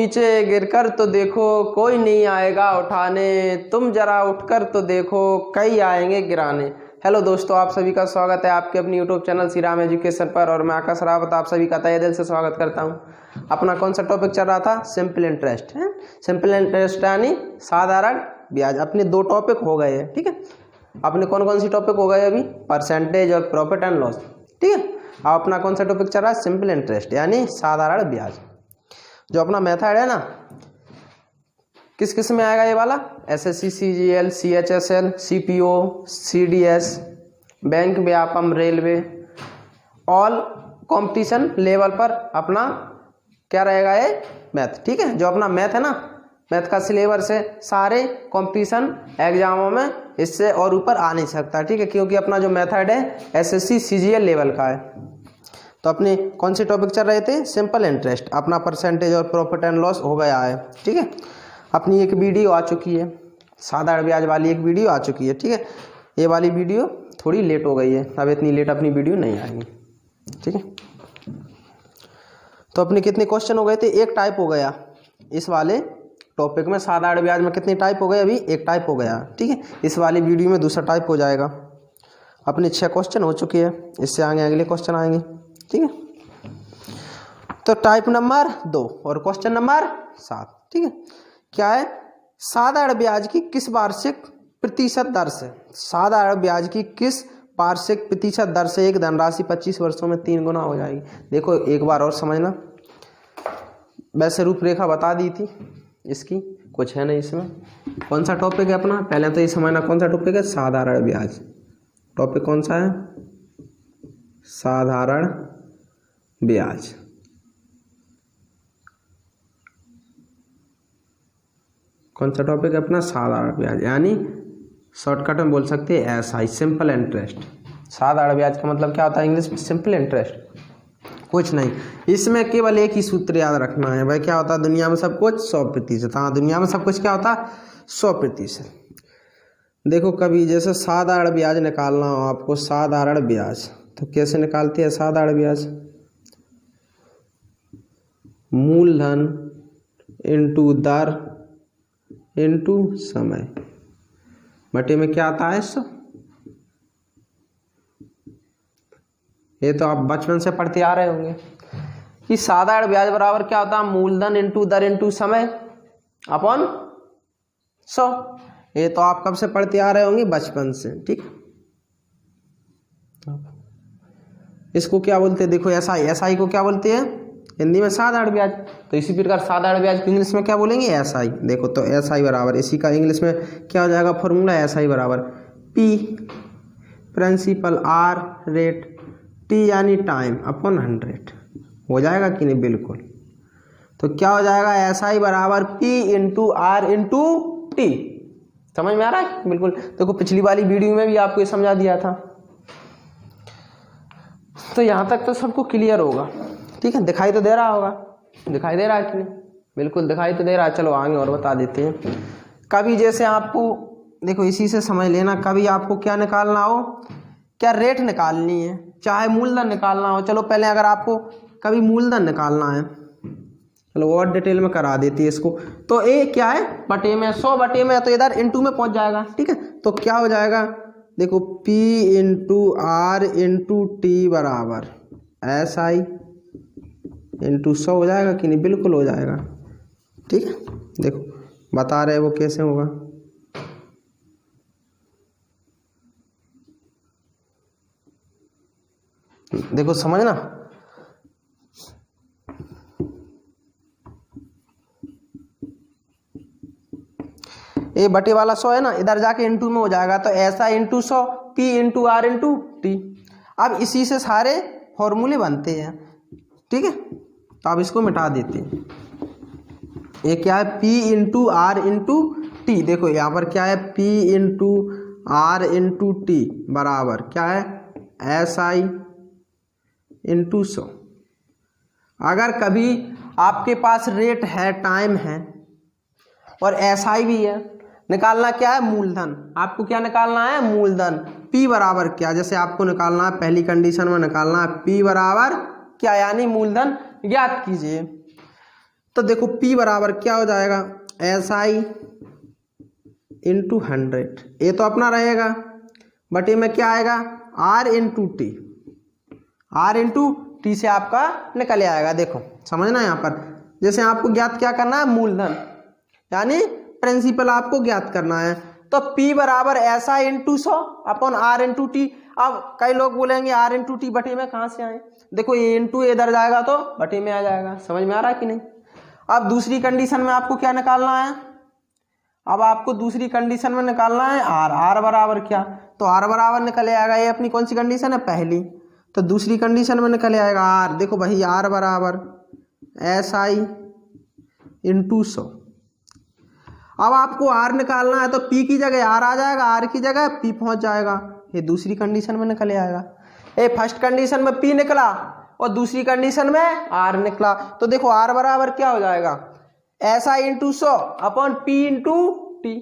नीचे गिरकर तो देखो कोई नहीं आएगा उठाने, तुम जरा उठकर तो देखो कई आएंगे गिराने। हेलो दोस्तों, आप सभी का स्वागत है आपके अपनी YouTube channel Shri Ram education पर और मैं आकाश रावत आप सभी का तहे दिल से स्वागत करता हूं। अपना कौन सा टॉपिक चल रहा था? सिंपल इंटरेस्ट है। सिंपल इंटरेस्ट यानी साधारण ब्याज। अपने दो टॉपिक हो गए हैं, ठीक है। अपने कौन कौन सी टॉपिक हो गए अभी? परसेंटेज और प्रॉफिट एंड लॉस, ठीक है। अब अपना कौन सा टॉपिक चल रहा है? सिंपल इंटरेस्ट यानी साधारण ब्याज। जो अपना मेथड है ना, किस किस में आएगा ये वाला? SSC, CGL, CHSL, CPO, CDS, bank, Vyapam, railway, all competition level पर अपना क्या रहेगा ये मैथ, ठीक है। जो अपना मैथ है ना, मैथ का सिलेबस है सारे कंपटीशन एग्जामों में इससे और ऊपर आ नहीं सकता, ठीक है, क्योंकि अपना जो मेथड है एसएससी सीजीएल लेवल का है। तो अपने कौन से टॉपिक चल रहे थे? Simple interest. अपना परसेंटेज और प्रॉफिट एंड लॉस हो गया है, ठीक है। अपनी एक वीडियो आ चुकी है, साधारण ब्याज वाली एक वीडियो आ चुकी है, ठीक है। ये वाली वीडियो थोड़ी लेट हो गई है, अब इतनी लेट अपनी वीडियो नहीं आएगी, ठीक है। तो अपने कितने क्वेश्चन हो गए थे? एक टाइप हो गया इस वाले टॉपिक में। साधारण ब्याज में कितने टाइप हो गए? अभी एक टाइप हो गया, ठीक है। इस वाली वीडियो में दूसरा टाइप हो जाएगा। अपने 6 क्वेश्चन हो चुके हैं, इससे आगे अगले क्वेश्चन आएंगे, ठीक है। तो टाइप नंबर 2 और क्वेश्चन नंबर 7, ठीक है। क्या है? साधारण ब्याज की किस वार्षिक प्रतिशत दर से, साधारण ब्याज की किस वार्षिक प्रतिशत दर से एक धनराशि 25 वर्षों में 3 गुना हो जाएगी? देखो एक बार और समझना, वैसे रूपरेखा बता दी थी इसकी, कुछ है नहीं इसमें। कौन सा टॉपिक है अपना? पहले तो ये समझना कौन सा टॉपिक है। साधारण ब्याज टॉपिक कौन सा है? साधारण ब्याज। कौन सा टॉपिक है अपना? साधारण ब्याज, यानी शॉर्टकट में बोल सकते हैं एसआई, सिंपल इंटरेस्ट। साधारण ब्याज का मतलब क्या होता है इंग्लिश में? Simple interest. कुछ नहीं, इसमें केवल एक ही सूत्र याद रखना है भाई। क्या होता है दुनिया में सब कुछ? 100%। हाँ, दुनिया में सब कुछ क्या होता है? 100%। देखो कभी जैसे साधारण ब्याज निकालना हो आपको, साधारण ब्याज तो कैसे निकालते हैं साधारण ब्याज? मूलधन इंटू दर इंटू समय बटे में क्या आता है? 100। ये तो आप बचपन से पढ़ते आ रहे होंगे कि साधारण ब्याज बराबर क्या होता है? मूलधन इंटू दर इंटू समय अपॉन 100। ये तो आप कब से पढ़ते आ रहे होंगे? बचपन से, ठीक। इसको क्या बोलते हैं? देखो एसआई, एसआई को क्या बोलते हैं हिंदी में? साधारण ब्याज। तो इसी प्रकार साधारण ब्याज को इंग्लिश में क्या बोलेंगे? एसआई। देखो तो एसआई बराबर, इसी का इंग्लिश में क्या हो जाएगा फॉर्मूला? एसआई बराबर P principal R rate T यानी टाइम अपॉन 100 हो जाएगा कि नहीं? बिल्कुल। तो क्या हो जाएगा? एसआई बराबर P into R into T. समझ में आ रहा है? बिल्कुल। देखो पिछली वाली वीडियो में भी आपको ये समझा दिया था। तो यहां तक तो सबको क्लियर होगा, ठीक है। दिखाई तो दे रहा होगा, दिखाई दे रहा है कि नहीं? बिल्कुल दिखाई तो दे रहा है। चलो आगे और बता देते हैं। कभी जैसे आपको देखो इसी से समझ लेना, कभी आपको क्या निकालना हो, क्या रेट निकालनी है, चाहे मूलधन निकालना हो। चलो पहले अगर आपको कभी मूलधन निकालना है, चलो और डिटेल में करा देती है इसको। तो ए क्या है? बटे में 100 बटे में, तो इधर इंटू में पहुंच जाएगा, ठीक है। तो क्या हो जाएगा? देखो P into R into T बराबर एस आई इंटू 100 हो जाएगा कि नहीं? बिल्कुल हो जाएगा, ठीक है। देखो बता रहे वो कैसे होगा। देखो समझना, ए बटे वाला 100 है ना, इधर जाके इंटू में हो जाएगा। तो ऐसा into 100 P into R into T. अब इसी से सारे फॉर्मूले बनते हैं, ठीक है। तो अब इसको मिटा देते हैं। ये क्या है? P into R into T. देखो यहाँ पर क्या है? P into R into T बराबर क्या है? S I into 100। अगर कभी आपके पास रेट है, टाइम है और एसआई भी है, निकालना क्या है? मूलधन। आपको क्या निकालना है? मूलधन। P बराबर क्या? जैसे आपको निकालना है पहली कंडीशन में निकालना है P बराबर क्या, यानी मूलधन ज्ञात कीजिए। तो देखो P बराबर क्या हो जाएगा, SI इंटू 100, ये तो अपना रहेगा, बट ये में क्या आएगा R into T, R into T से आपका निकल आएगा। देखो समझना यहाँ पर, जैसे आपको ज्ञात क्या करना है, मूलधन यानी प्रिंसिपल आपको ज्ञात करना है। तो P बराबर SI into 100 upon R into T. अब कई लोग बोलेंगे R इंटू टी बटे में कहाँ से आए, देखो ये इंटू इधर जाएगा तो बटे में आ जाएगा। समझ में आ रहा है कि नहीं। अब दूसरी कंडीशन में आपको क्या निकालना है, अब आपको दूसरी कंडीशन में निकालना है R बराबर क्या, तो R बराबर निकल आएगा, ये अपनी कौन सी कंडीशन है, पहली। तो दूसरी कंडीशन में निकल आएगा R, देखो भाई R बराबर SI इंटू 100। अब आपको R निकालना है तो P की जगह R आ जाएगा, R की जगह P पहुंच जाएगा, ये दूसरी कंडीशन में निकल आएगा। ये फर्स्ट कंडीशन में P निकला और दूसरी कंडीशन में R निकला। तो देखो R बराबर क्या हो जाएगा, SI into 100 upon P into T.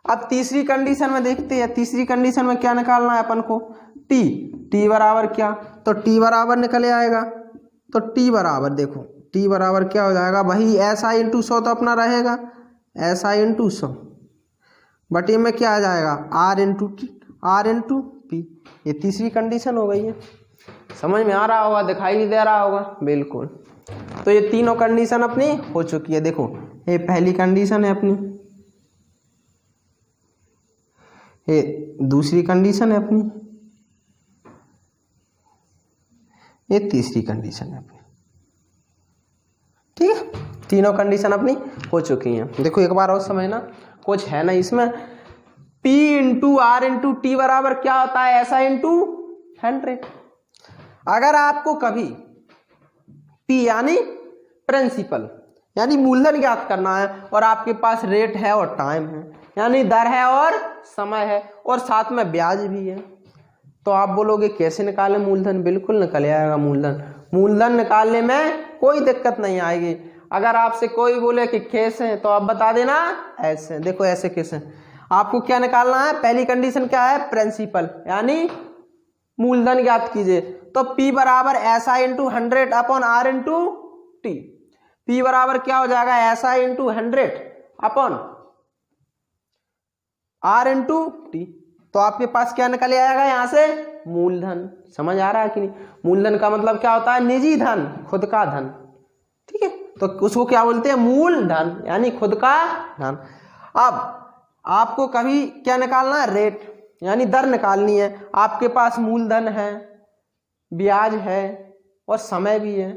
अब तीसरी कंडीशन में देखते हैं, तीसरी कंडीशन में क्या निकालना है अपन को, T बराबर क्या, तो T बराबर निकल आएगा। तो T बराबर देखो T बराबर क्या हो जाएगा, वही SI इंटू 100 तो अपना रहेगा, SI इंटू 100 बटे में क्या आ जाएगा, R into T, R into P. ये तीसरी कंडीशन हो गई है। समझ में आ रहा होगा, दिखाई नहीं दे रहा होगा, बिल्कुल। तो ये तीनों कंडीशन अपनी हो चुकी है। देखो ये पहली कंडीशन है अपनी, ये दूसरी कंडीशन है अपनी, ये तीसरी कंडीशन है अपनी। ठीक है, तीनों कंडीशन अपनी हो चुकी हैं। देखो एक बार और समझना, कुछ है ना इसमें, P into R into T बराबर क्या होता है, SI इंटू 100। अगर आपको कभी P यानी प्रिंसिपल यानी मूलधन ज्ञात करना है और आपके पास रेट है और टाइम है, यानी दर है और समय है और साथ में ब्याज भी है, तो आप बोलोगे कैसे निकालें मूलधन, बिल्कुल निकल आएगा मूलधन। मूलधन निकालने में कोई दिक्कत नहीं आएगी। अगर आपसे कोई बोले कि कैसे, तो आप बता देना ऐसे। देखो ऐसे कैसे, आपको क्या निकालना है, पहली कंडीशन क्या है, प्रिंसिपल यानी मूलधन ज्ञात कीजिए। तो P बराबर SI into 100 upon R into T. P बराबर क्या हो जाएगा, SI into 100 upon R into T. तो आपके पास क्या निकल आएगा यहाँ से, मूलधन। समझ आ रहा है कि नहीं। मूलधन का मतलब क्या होता है, निजी धन, खुद का धन। ठीक है, तो उसको क्या बोलते हैं, मूलधन यानी खुद का धन। अब आपको कभी क्या निकालना है, रेट यानी दर निकालनी है। आपके पास मूलधन है, ब्याज है और समय भी है,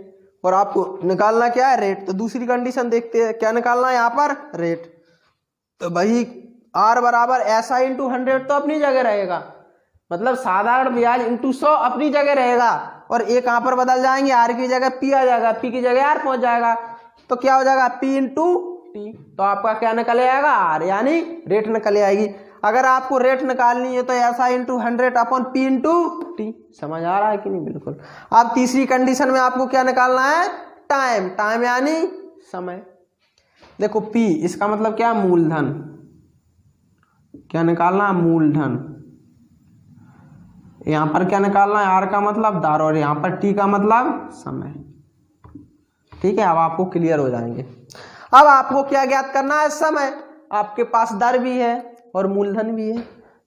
और आपको निकालना क्या है, रेट। तो दूसरी कंडीशन देखते हैं, क्या निकालना है यहाँ पर, रेट। तो भाई R बराबर SI इंटू 100 तो अपनी जगह रहेगा, मतलब साधारण ब्याज इंटू 100 अपनी जगह रहेगा, और एक यहाँ पर बदल जाएंगे, R की जगह P आ जाएगा, P की जगह R पहुंच जाएगा। तो क्या हो जाएगा, P इंटू टी। तो आपका क्या निकल आएगा, R यानी रेट निकल आएगी। अगर आपको रेट निकालनी है तो SI into 100 upon P into T. समझ आ रहा है कि नहीं, बिल्कुल। अब तीसरी कंडीशन में आपको क्या निकालना है, टाइम। टाइम यानी समय। देखो P इसका मतलब क्या, मूलधन। क्या निकालना, मूलधन। यहां पर क्या निकालना है, R का मतलब दर, और यहां पर T का मतलब समय। ठीक है, अब आपको क्लियर हो जाएंगे। अब आपको क्या ज्ञात करना है, समय। आपके पास दर भी है और मूलधन भी है,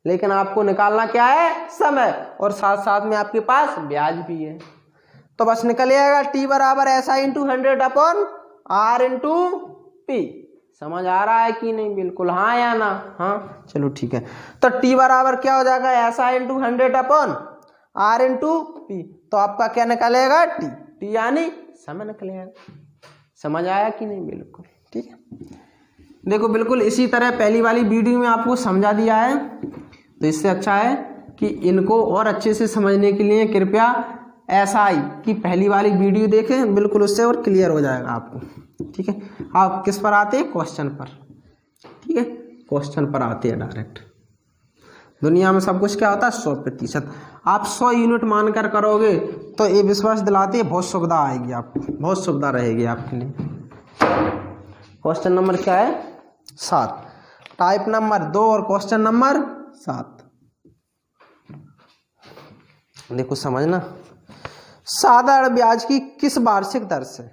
लेकिन आपको निकालना क्या है, समय, और साथ साथ में आपके पास ब्याज भी है। तो बस निकल आएगा T बराबर SI into 100 upon R into P। समझ आ रहा है कि नहीं, बिल्कुल। हाँ या ना, हाँ, चलो ठीक है। तो T बराबर क्या हो जाएगा, SI into 100 upon R into P। तो आपका क्या निकलेगा, T यानी समय निकलेगा। समझ आया कि नहीं, बिल्कुल। ठीक है, देखो बिल्कुल इसी तरह पहली वाली वीडियो में आपको समझा दिया है, तो इससे अच्छा है कि इनको और अच्छे से समझने के लिए कृपया SI की पहली वाली वीडियो देखें, बिल्कुल उससे और क्लियर हो जाएगा आपको। ठीक है, आप किस पर आते हैं, क्वेश्चन पर। ठीक है, क्वेश्चन पर आते हैं डायरेक्ट। दुनिया में सब कुछ क्या होता है, 100%। आप 100 यूनिट मानकर करोगे तो ये विश्वास दिलाते हैं, बहुत सुविधा आएगी आपको, बहुत सुविधा रहेगी आपके लिए। क्वेश्चन नंबर क्या है, 7, टाइप नंबर 2 और क्वेश्चन नंबर 7। देखो समझना, साधारण ब्याज की किस वार्षिक दर से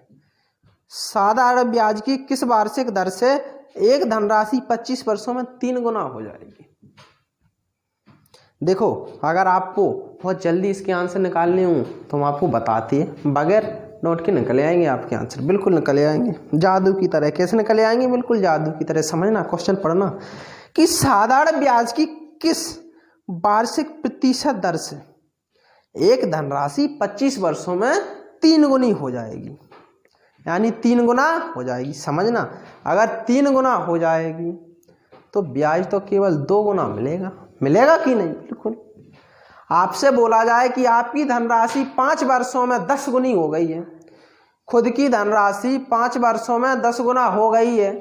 साधारण ब्याज की किस वार्षिक दर से एक धनराशि 25 वर्षों में 3 गुना हो जाएगी। देखो अगर आपको बहुत जल्दी इसके आंसर निकालने हो तो हम आपको बताते हैं, बगैर नोट के निकले आएंगे आपके आंसर, बिल्कुल निकले आएंगे जादू की तरह। कैसे निकले आएंगे? बिल्कुल जादू की तरह। समझना, क्वेश्चन पढ़ना कि साधारण ब्याज की किस वार्षिक प्रतिशत दर से एक धनराशि 25 वर्षों में 3 गुनी हो जाएगी, यानी 3 गुना हो जाएगी। समझना, अगर 3 गुना हो जाएगी तो ब्याज तो केवल 2 गुना मिलेगा। मिलेगा कि नहीं? बिल्कुल। आपसे बोला जाए कि आपकी धनराशि 5 वर्षों में 10 गुनी हो गई है, खुद की धनराशि 5 वर्षों में 10 गुना हो गई है,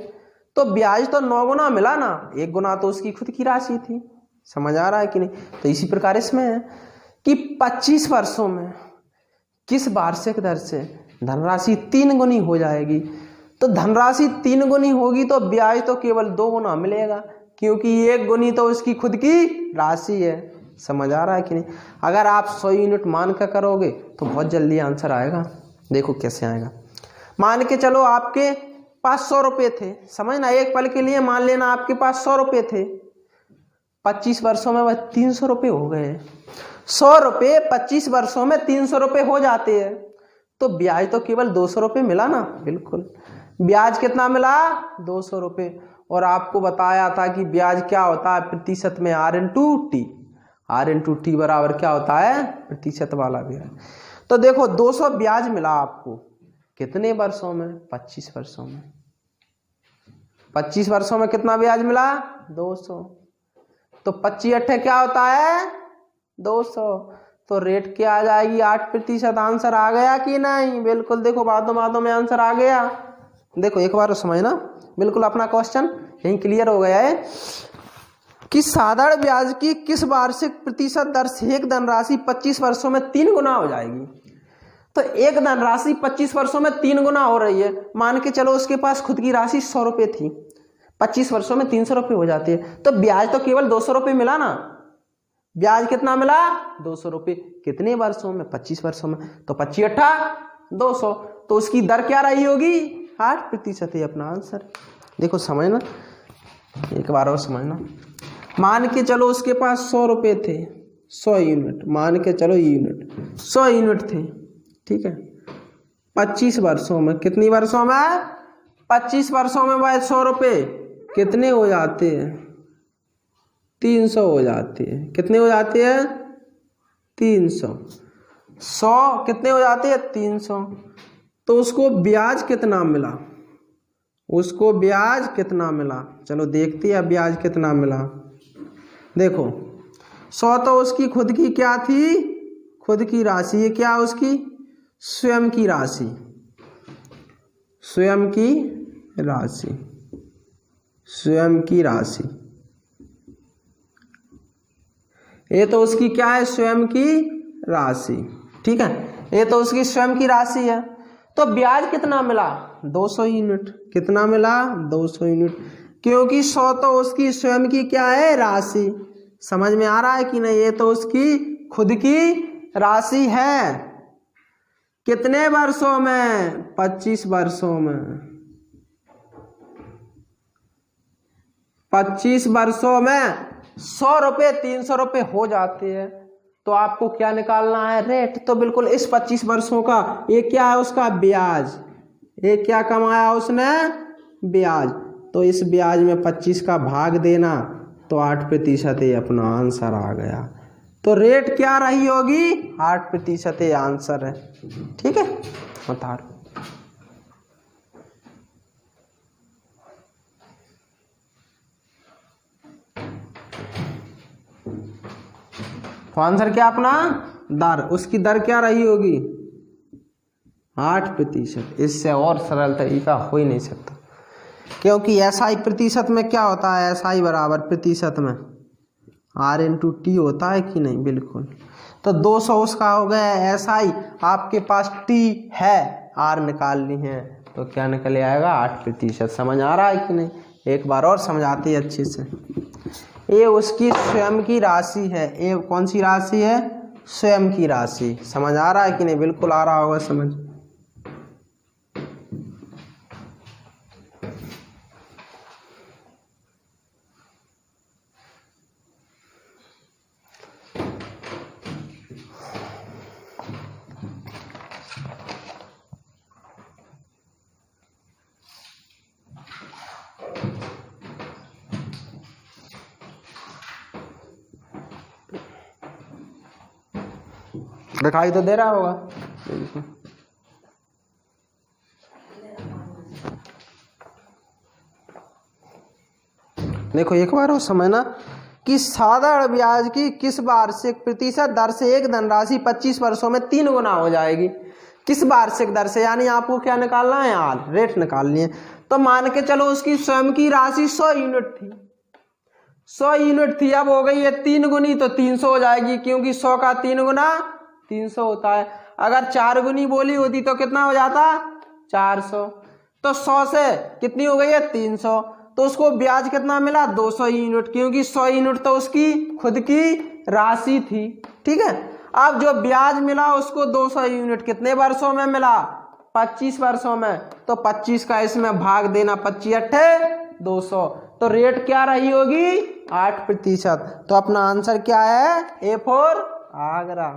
तो ब्याज तो 9 गुना मिला ना, 1 गुना तो उसकी खुद की राशि थी। समझ आ रहा है कि नहीं? तो इसी प्रकार इसमें है कि 25 वर्षों में किस वार्षिक दर से धनराशि 3 गुनी हो जाएगी। तो धनराशि 3 गुनी होगी तो ब्याज तो केवल 2 गुना मिलेगा, क्योंकि 1 गुनी तो उसकी खुद की राशि है। समझ आ रहा है कि नहीं? अगर आप 100 यूनिट मान कर करोगे तो बहुत जल्दी आंसर आएगा। देखो कैसे आएगा। मान के चलो आपके पास 100 रुपये थे, समझना, एक पल के लिए मान लेना आपके पास 100 रुपये थे, 25 वर्षों में वह 300 रुपये हो गए। 100 रुपये 25 वर्षों में 300 रुपये हो जाते हैं, तो ब्याज तो केवल 200 रुपये मिला ना। बिल्कुल। ब्याज कितना मिला? 200 रुपये। और आपको बताया था कि ब्याज क्या होता है प्रतिशत में, R into T. R into T बराबर क्या होता है? प्रतिशत वाला ब्याज। तो देखो 200 ब्याज मिला आपको कितने वर्षों में? 25 वर्षों में। 25 वर्षों में कितना ब्याज मिला? 200। तो 25 अट्ठे क्या होता है? 200। तो रेट क्या आ जाएगी? 8%। आंसर आ गया कि नहीं? बिल्कुल। देखो बातों बातों में आंसर आ गया। देखो एक बार समझना, बिल्कुल अपना क्वेश्चन यही क्लियर हो गया है कि साधारण ब्याज की किस वार्षिक प्रतिशत दर से एक धनराशि 25 वर्षों में 3 गुना हो जाएगी। तो एक धनराशि 25 वर्षों में 3 गुना हो रही है। मान के चलो उसके पास खुद की राशि 100 रुपये थी, 25 वर्षों में 300 रुपये हो जाती है, तो ब्याज तो केवल 200 रुपये मिला ना। ब्याज कितना मिला? 200 रुपये। कितने वर्षों में? 25 वर्षों में। तो 25 अट्ठा 200। तो उसकी दर क्या रही होगी? 8% है अपना आंसर। देखो समझना, एक बार और समझना। मान के चलो उसके पास 100 रुपये थे, 100 यूनिट, मान के चलो यूनिट 100 यूनिट थे, ठीक है। 25 वर्षों में, कितनी वर्षों में? 25 वर्षों में वह 100 रुपये कितने हो जाते हैं? 300 हो जाते हैं। कितने हो जाते हैं? 300। 100 कितने हो जाते हैं? 300। तो उसको ब्याज कितना मिला? उसको ब्याज कितना मिला? चलो देखते हैं ब्याज कितना मिला। देखो 100 तो उसकी खुद की क्या थी? खुद की राशि। ये क्या? उसकी स्वयं की राशि। स्वयं की राशि। स्वयं की राशि। ये तो उसकी क्या है? स्वयं की राशि, ठीक है। ये तो उसकी स्वयं की राशि है। तो ब्याज कितना मिला? 200 यूनिट। कितना मिला? 200 यूनिट, क्योंकि 100 तो उसकी स्वयं की क्या है? राशि। समझ में आ रहा है कि नहीं? ये तो उसकी खुद की राशि है। कितने वर्षों में? 25 वर्षों में। 25 वर्षों में 100 रुपये 300 रुपये हो जाते हैं। तो आपको क्या निकालना है? रेट। तो बिल्कुल इस 25 वर्षों का ये क्या है? उसका ब्याज। ये क्या कमाया उसने? ब्याज। तो इस ब्याज में 25 का भाग देना, तो 8% ये अपना आंसर आ गया। तो रेट क्या रही होगी? 8% ये आंसर है, ठीक है। बता रहा तो आंसर क्या अपना? दर। उसकी दर क्या रही होगी? 8%। इससे और सरल तरीका हो ही नहीं सकता, क्योंकि SI प्रतिशत में क्या होता है? SI बराबर प्रतिशत में R इंटू टी होता है कि नहीं? बिल्कुल। तो 200 उसका हो गया SI, आपके पास T है, R निकालनी है, तो क्या निकल आएगा? 8%। समझ आ रहा है कि नहीं? एक बार और समझाते हैं अच्छे से। ये उसकी स्वयं की राशि है। ये कौन सी राशि है? स्वयं की राशि। समझ आ रहा है कि नहीं? बिल्कुल आ रहा होगा समझ। दिखाई तो दे रहा होगा। देखो एक बार और समझना कि साधारण ब्याज की किस वार्षिक प्रतिशत दर से एक धनराशि 25 वर्षों में 3 गुना हो जाएगी। किस वार्षिक दर से, यानी आपको क्या निकालना है यार, रेट निकालनी है। तो मान के चलो उसकी स्वयं की राशि 100 यूनिट थी, 100 यूनिट थी, अब हो गई है 3 गुनी तो 300 हो जाएगी, क्योंकि 100 का 3 गुना 300 होता है। अगर 4 गुनी बोली होती तो कितना हो जाता, 400। तो 100 से कितनी हो गई है, 300, तो उसको ब्याज कितना मिला, 200 यूनिट, क्योंकि 100 यूनिट तो उसकी खुद की राशि थी। ठीक है, अब जो ब्याज मिला उसको 200 यूनिट कितने वर्षों में मिला, 25 वर्षों में। तो 25 का इसमें भाग देना, 25 अट्ठे 200, तो रेट क्या रही होगी, 8%। तो अपना आंसर क्या है, ए फॉर आगरा।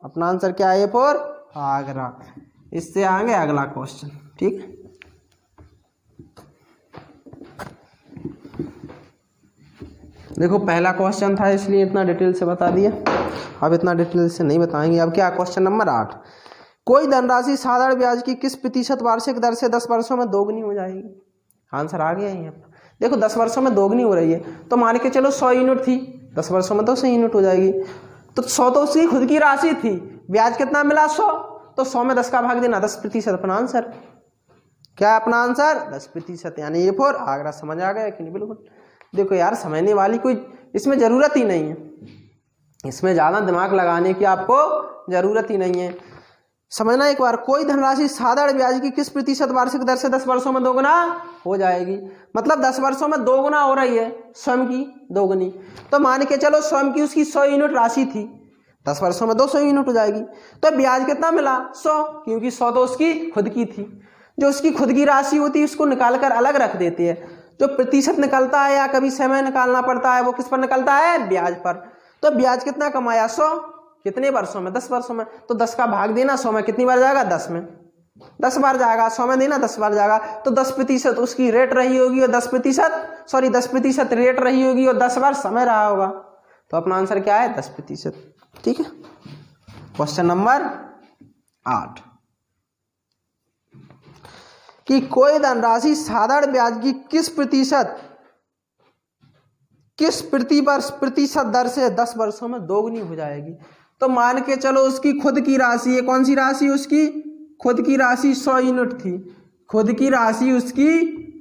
अपना आंसर क्या है, ए फॉर आगरा। इससे आगे अगला क्वेश्चन। ठीक है, देखो पहला क्वेश्चन था इसलिए इतना डिटेल से बता दिया, अब इतना डिटेल से नहीं बताएंगे। अब क्या, क्वेश्चन नंबर 8, कोई धनराशि साधारण ब्याज की किस प्रतिशत वार्षिक दर से 10 वर्षों में दोगुनी हो जाएगी। आंसर आ गया यहाँ पर। देखो 10 वर्षों में दोगुनी हो रही है, तो मान के चलो 100 यूनिट थी, 10 वर्षों में तो 100 यूनिट हो जाएगी। तो 100 तो उसकी खुद की राशि थी, ब्याज कितना मिला 100, तो 100 में 10 का भाग देना, 10%। अपना आंसर क्या है, अपना आंसर 10%, यानी ये फॉर आगरा। समझ आ गया कि नहीं, बिल्कुल। देखो यार समझने वाली कोई इसमें ज़रूरत ही नहीं है, इसमें ज़्यादा दिमाग लगाने की आपको ज़रूरत ही नहीं है। समझना एक बार, कोई धनराशि साधारण ब्याज की किस प्रतिशत वार्षिक दर से 10 वर्षों में दोगुना हो जाएगी। मतलब 10 वर्षों में दोगुना हो रही है, स्वयं की दोगुनी। तो मान के चलो स्वयं की उसकी 100 यूनिट राशि थी, 10 वर्षों में 200 यूनिट हो जाएगी। तो ब्याज कितना मिला, 100, क्योंकि 100 तो उसकी खुद की थी। जो उसकी खुद की राशि होती है उसको निकाल कर अलग रख देते हैं। जो प्रतिशत निकलता है या कभी समय निकालना पड़ता है वो किस पर निकलता है, ब्याज पर। तो ब्याज कितना कमाया, 100, कितने वर्षों में, 10 वर्षों में। तो 10 का भाग देना, 100 में कितनी बार जाएगा, 10 में 10 बार जाएगा, 100 में देना 10 बार जाएगा। तो 10% उसकी रेट रही होगी और 10% रेट रही होगी और 10 बार समय रहा होगा। तो अपना आंसर क्या है, 10%। ठीक है, क्वेश्चन नंबर 8, कि कोई धनराशि साधारण ब्याज की किस प्रतिशत दर से 10 वर्षों में दोगुनी हो जाएगी। तो मान के चलो उसकी खुद की राशि है, कौन सी राशि, उसकी खुद की राशि 100 यूनिट थी, खुद की राशि उसकी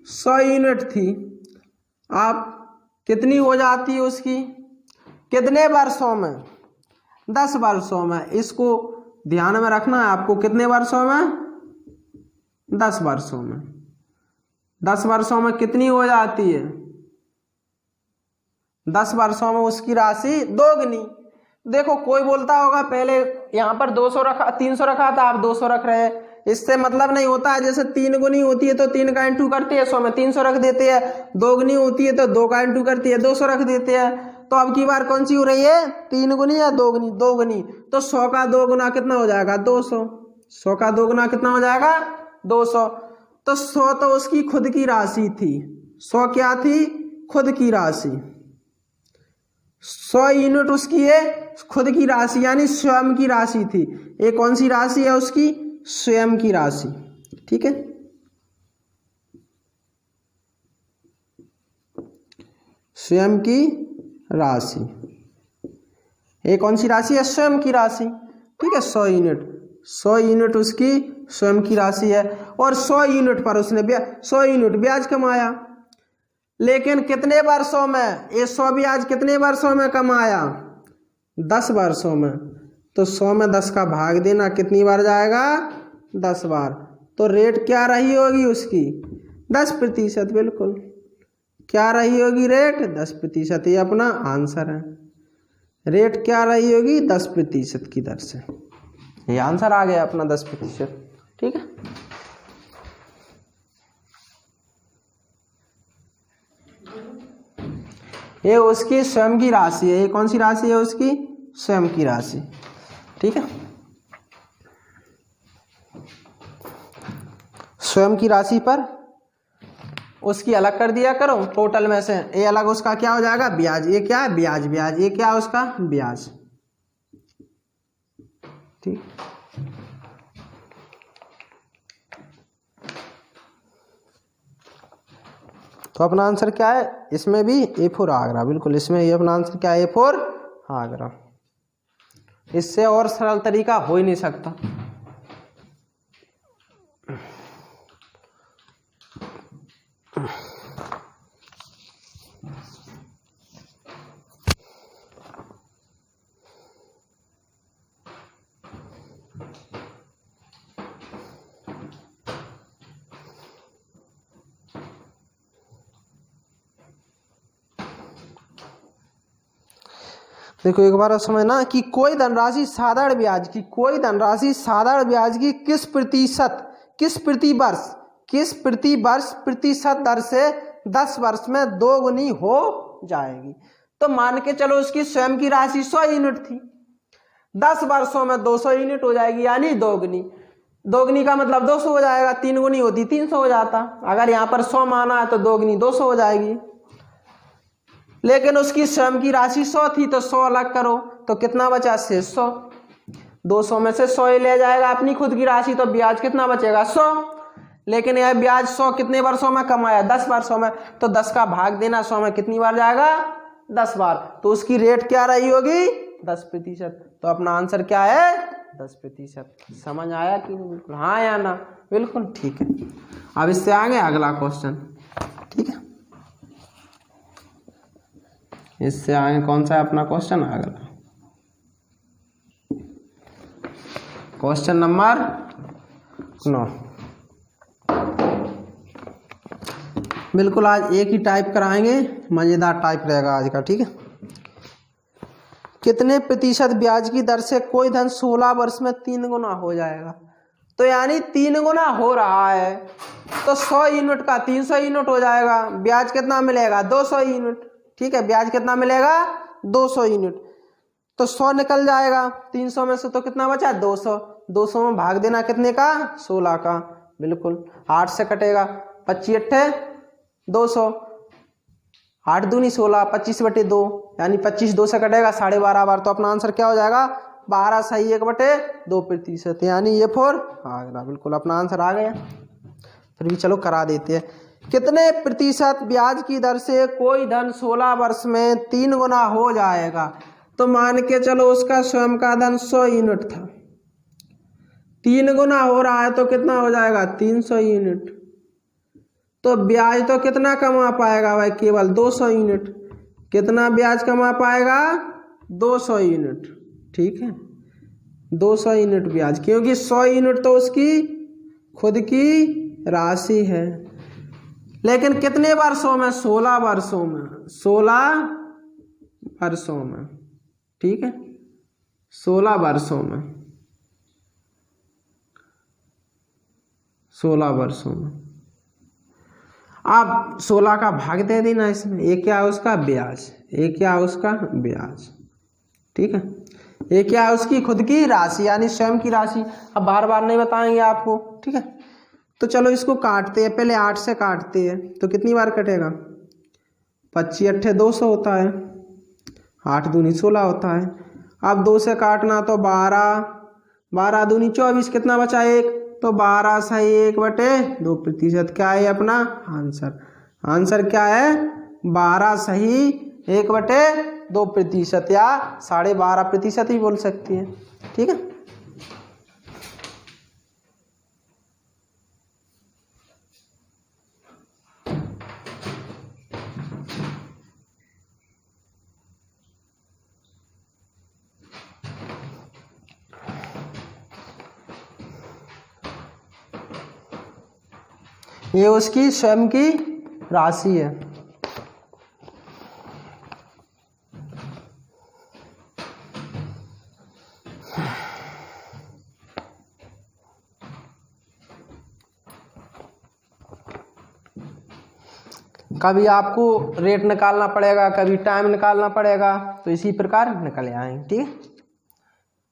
100 यूनिट थी। आप कितनी हो जाती है उसकी, कितने वर्षों में, 10 वर्षों में। इसको ध्यान में रखना है आपको, कितने वर्षों में, 10 वर्षों में। 10 वर्षों में कितनी हो जाती है, 10 वर्षों में उसकी राशि दोगुनी। देखो कोई बोलता होगा पहले यहाँ पर 200 रखा, 300 रखा था, आप 200 रख रहे हैं, इससे मतलब नहीं होता है। जैसे 3 गुनी होती है तो 3 का इंटू करती है, 100 में 300 रख देते हैं। 2 गुनी होती है तो 2 का इंटू करती है, 200 रख देते हैं। तो अब की बार कौन सी हो रही है, 3 गुनी या 2 गुनी, 2 गुनी। तो 100 का 2 गुना कितना हो जाएगा, 200। 100 का 2 गुना कितना हो जाएगा, 200। तो 100 तो उसकी खुद की राशि थी, 100 क्या थी, खुद की राशि। 100 यूनिट उसकी है खुद की राशि, यानी स्वयं की राशि थी। ये कौन सी राशि है, उसकी स्वयं की राशि। ठीक है, स्वयं की राशि। ये कौन सी राशि है, स्वयं की राशि। ठीक है, 100 यूनिट, 100 यूनिट उसकी स्वयं की राशि है। और 100 यूनिट पर उसने 100 यूनिट ब्याज कमाया। लेकिन कितने वर्षों में, ये 100 ब्याज कितने वर्षों में कमाया, 10 वर्षों में। तो 100 में 10 का भाग देना, कितनी बार जाएगा, 10 बार। तो रेट क्या रही होगी उसकी, 10%। बिल्कुल, क्या रही होगी रेट, 10%। ये अपना आंसर है, रेट क्या रही होगी, 10% की दर से। ये आंसर आ गया अपना, 10%। ठीक है, ये उसकी स्वयं की राशि है। ये कौन सी राशि है, उसकी स्वयं की राशि। ठीक है, स्वयं की राशि पर उसकी अलग कर दिया करो टोटल में से। ये अलग उसका क्या हो जाएगा, ब्याज। ये क्या है, ब्याज, ब्याज। ये क्या है उसका, ब्याज। ठीक। तो अपना आंसर क्या है, इसमें भी A4 आगरा, बिल्कुल इसमें ये अपना आंसर क्या है, A4 आगरा। इससे और सरल तरीका हो ही नहीं सकता। देखो एक बार समझना कि कोई धनराशि साधारण ब्याज की, कोई धनराशि साधारण ब्याज की किस प्रतिशत, किस प्रति वर्ष प्रतिशत दर से 10 वर्ष में 2 गुनी हो जाएगी। तो मान के चलो उसकी स्वयं की राशि 100 यूनिट थी, 10 वर्षों में 200 यूनिट हो जाएगी, यानी 2 गुनी। 2 गुनी का मतलब 200 हो जाएगा, 3 गुनी होती 300 हो जाता। अगर यहाँ पर 100 माना है तो 2 गुनी 200 हो जाएगी। लेकिन उसकी स्वयं की राशि 100 थी तो 100 अलग करो तो कितना बचा, 600। 200 में से 100 ही ले जाएगा अपनी खुद की राशि, तो ब्याज कितना बचेगा, 100। लेकिन यह ब्याज 100 कितने वर्षों में कमाया, 10 वर्षों में, तो 10 का भाग देना 100 में कितनी बार जाएगा, 10 बार। तो उसकी रेट क्या रही होगी, 10%। तो अपना आंसर क्या है, 10%। समझ आया कि बिल्कुल हाँ या ना, बिल्कुल ठीक है। अब इससे आगे अगला क्वेश्चन, ठीक है। इससे आगे कौन सा है अपना क्वेश्चन, अगला क्वेश्चन नंबर 9। बिल्कुल आज एक ही टाइप कराएंगे, मजेदार टाइप रहेगा आज का, ठीक है। कितने प्रतिशत ब्याज की दर से कोई धन 16 वर्ष में 3 गुना हो जाएगा। तो यानी 3 गुना हो रहा है तो 100 यूनिट का 300 यूनिट हो जाएगा, ब्याज कितना मिलेगा, 200 यूनिट, ठीक है। ब्याज कितना मिलेगा, 200 यूनिट। तो 100 निकल जाएगा 300 में से, तो कितना बचा, 200। 200 में भाग देना कितने का, 16 का, बिल्कुल 8 से कटेगा, 25 अट्ठे 200, 8 दूनी 16, 25/2, यानी 25 2 से कटेगा 12.5 बार। तो अपना आंसर क्या हो जाएगा, 12 सही 1/2%, यानी A4 आगरा। बिल्कुल अपना आंसर आ गया। फिर भी चलो करा देते हैं। कितने प्रतिशत ब्याज की दर से कोई धन 16 वर्ष में 3 गुना हो जाएगा। तो मान के चलो उसका स्वयं का धन 100 यूनिट था, 3 गुना हो रहा है तो कितना हो जाएगा, 300 यूनिट। तो ब्याज तो कितना कमा पाएगा भाई, केवल 200 यूनिट। कितना ब्याज कमा पाएगा, 200 यूनिट, ठीक है। 200 यूनिट ब्याज, क्योंकि 100 यूनिट तो उसकी खुद की राशि है। लेकिन कितने वर्षों में, 16 वर्षों में, 16 वर्षों में, ठीक है, 16 वर्षों में, 16 वर्षों में। आप 16 का भाग दे देना इसमें, ये क्या है उसका ब्याज, ये क्या है उसका ब्याज, ठीक है। ये क्या है उसकी खुद की राशि, यानी स्वयं की राशि। अब बार बार नहीं बताएंगे आपको, ठीक है। तो चलो इसको काटते हैं, पहले 8 से काटते हैं, तो कितनी बार कटेगा, 25 अट्ठे 200 होता है, 8 दूनी 16 होता है। अब 2 से काटना तो 12, 12 दूनी 24, कितना बचा, 1, तो 12 सही 1/2%। क्या है अपना आंसर, आंसर क्या है, 12 सही 1/2%, या 12.5% ही बोल सकती है, ठीक है। ये उसकी स्वयं की राशि है। कभी आपको रेट निकालना पड़ेगा, कभी टाइम निकालना पड़ेगा, तो इसी प्रकार निकल आएंगे, ठीक है।